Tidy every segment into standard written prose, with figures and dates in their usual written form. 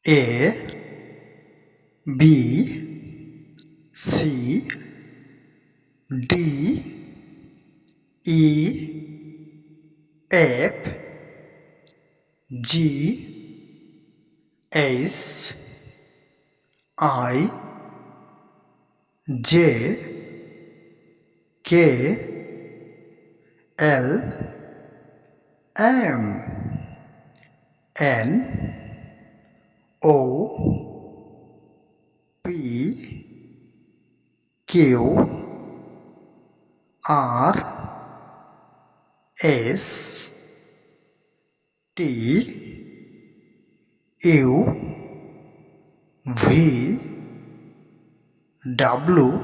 A B C D E F G H I J K L M N O P Q R S T U V W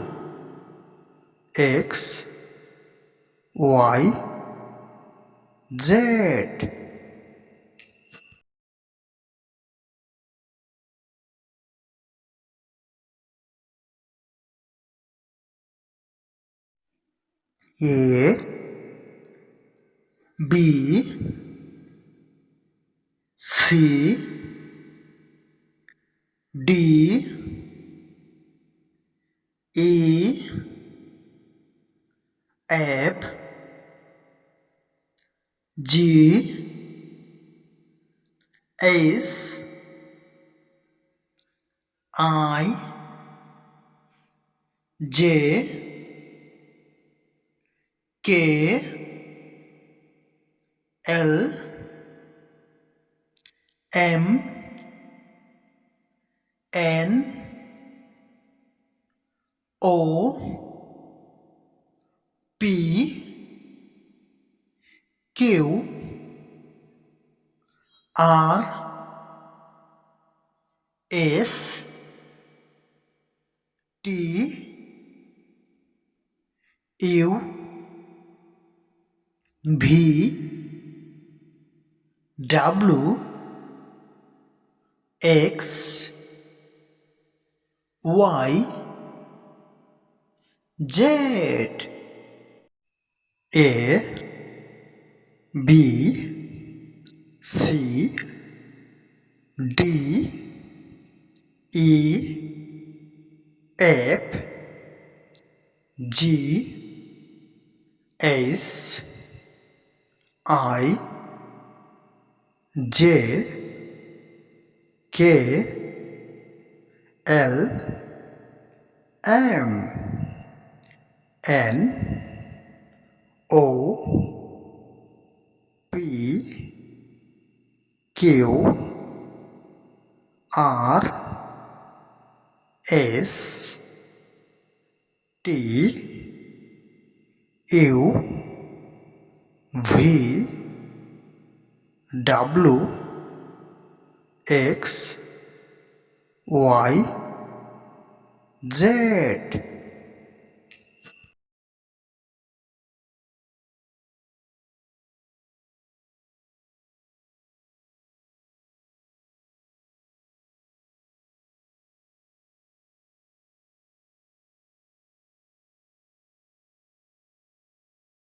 X Y Z. A B C D E F G H I J K L M N O P Q R S T U V W X Y Z. A B C D E F G H I J K L M N O P Q R S T U V W X Y Z.